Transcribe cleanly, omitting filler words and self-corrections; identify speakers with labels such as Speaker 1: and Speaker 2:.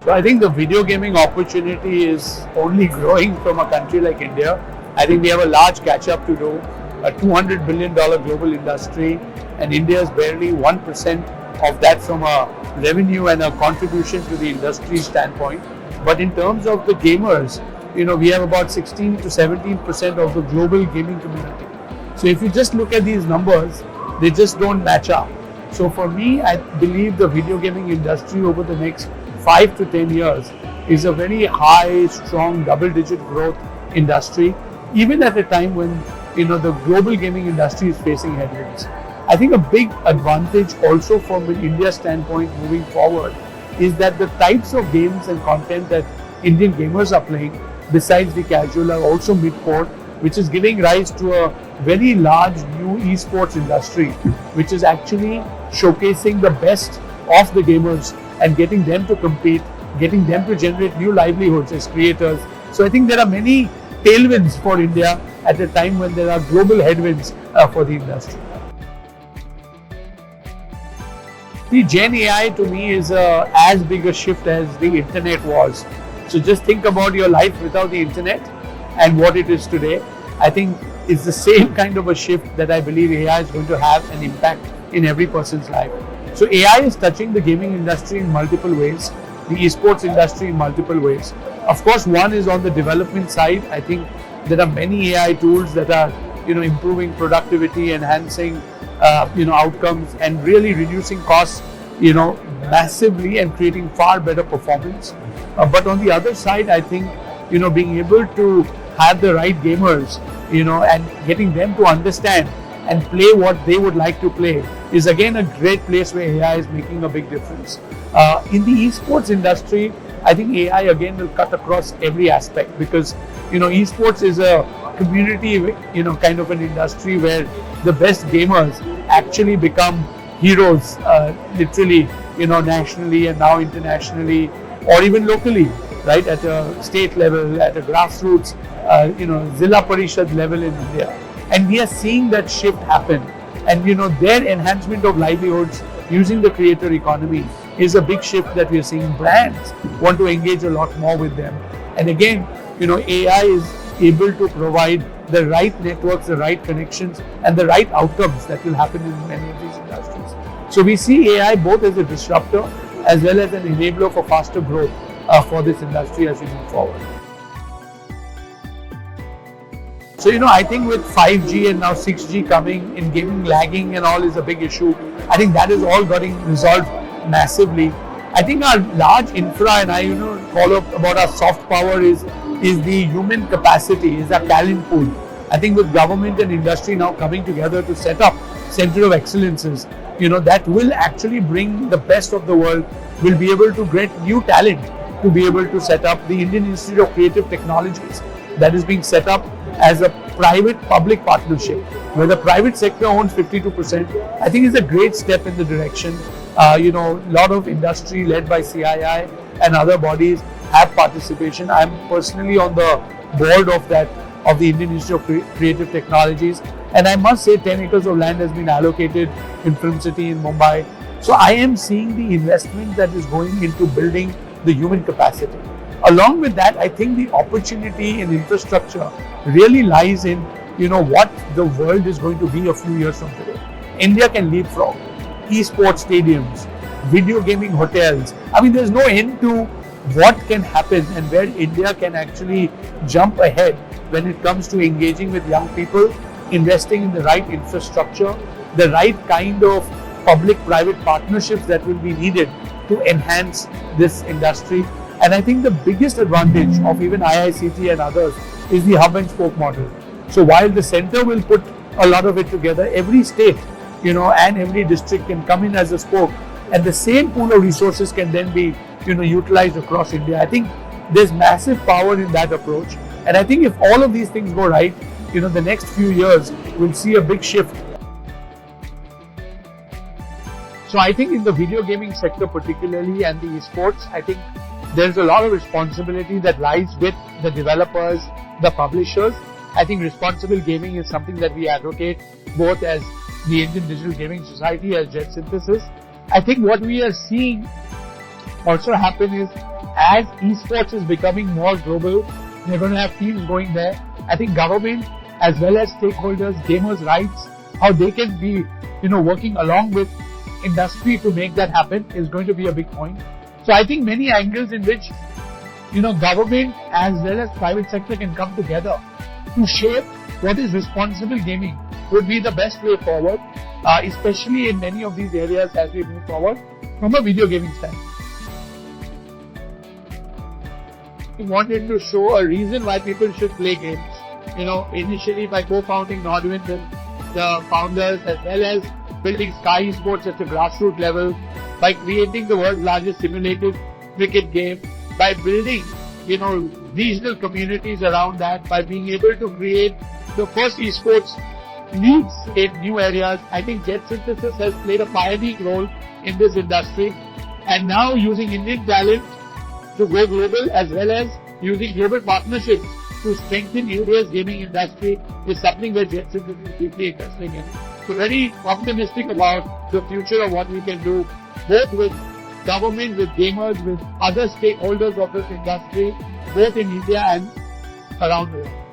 Speaker 1: So I think the video gaming opportunity is only growing from a country like India. I think we have a large catch up to do, a $200 billion global industry, and India is barely 1% of that from a revenue and a contribution to the industry standpoint. But in terms of the gamers, we have about 16 to 17% of the global gaming community. So if you just look at these numbers, they just don't match up. So for me, I believe the video gaming industry over the next 5 to 10 years is a very high, strong, double-digit growth industry, even at a time when the global gaming industry is facing headwinds. I think a big advantage also from an India standpoint moving forward is that the types of games and content that Indian gamers are playing, besides the casual, are also mid-core, which is giving rise to a very large new esports industry, which is actually showcasing the best of the gamers and getting them to compete, getting them to generate new livelihoods as creators. So I think there are many tailwinds for India at a time when there are global headwinds for the industry. The Gen AI to me is as big a shift as the internet was. So just think about your life without the internet and what it is today. I think it's the same kind of a shift that I believe AI is going to have an impact in every person's life. So AI is touching the gaming industry in multiple ways, the esports industry in multiple ways. Of course, one is on the development side. I think there are many AI tools that are, improving productivity, enhancing, outcomes, and really reducing costs, massively and creating far better performance. But on the other side, I think, being able to have the right gamers, and getting them to understand and play what they would like to play is again a great place where AI is making a big difference. In the esports industry, I think AI again will cut across every aspect because, esports is a community, kind of an industry where the best gamers actually become heroes, literally, nationally and now internationally or even locally, right, at a state level, at a grassroots, Zilla Parishad level in India. And we are seeing that shift happen. And, their enhancement of livelihoods using the creator economy is a big shift that we are seeing. Brands want to engage a lot more with them. And again, AI is able to provide the right networks, the right connections, and the right outcomes that will happen in many of these industries. So we see AI both as a disruptor as well as an enabler for faster growth for this industry as we move forward. So, I think with 5G and now 6G coming in, gaming lagging and all is a big issue. I think that is all getting resolved massively. I think our large infra, and I call up about our soft power is the human capacity, is our talent pool. I think with government and industry now coming together to set up center of excellences, that will actually bring the best of the world, will be able to get new talent to be able to set up the Indian Institute of Creative Technologies that is being set up as a private-public partnership where the private sector owns 52%. I think is a great step in the direction. A lot of industry led by CII and other bodies have participation. I'm personally on the board of the Indian Institute of Creative Technologies, and I must say 10 acres of land has been allocated in Film City in Mumbai. So I am seeing the investment that is going into building the human capacity. Along with that, I think the opportunity in infrastructure really lies in, what the world is going to be a few years from today. India can leapfrog. Esports stadiums, video gaming hotels. I mean, there's no end to what can happen and where India can actually jump ahead when it comes to engaging with young people, investing in the right infrastructure, the right kind of public-private partnerships that will be needed to enhance this industry. And I think the biggest advantage of even IICT and others is the hub and spoke model. So while the center will put a lot of it together, every state, and every district can come in as a spoke, and the same pool of resources can then be, utilized across India. I think there's massive power in that approach. And I think if all of these things go right, the next few years we'll see a big shift. So I think in the video gaming sector particularly and the esports, I think there's a lot of responsibility that lies with the developers, the publishers. I think responsible gaming is something that we advocate both as the Indian Digital Gaming Society, as JetSynthesys. I think what we are seeing also happen is as esports is becoming more global, they're going to have teams going there. I think government as well as stakeholders, gamers' rights, how they can be, working along with industry to make that happen is going to be a big point. So I think many angles in which, government as well as private sector can come together to shape what is responsible gaming would be the best way forward, especially in many of these areas as we move forward from a video gaming standpoint. We wanted to show a reason why people should play games. Initially by co-founding Nodwin with the founders, as well as building Sky Esports at the grassroots level, by creating the world's largest simulated cricket game, by building, regional communities around that, by being able to create the first esports leagues in new areas. I think JetSynthesys has played a pioneering role in this industry, and now using Indian talent to go global as well as using global partnerships to strengthen India's gaming industry is something where JetSynthesys is deeply interested in. So very optimistic about the future of what we can do, both with government, with gamers, with other stakeholders of this industry, both in India and around the world.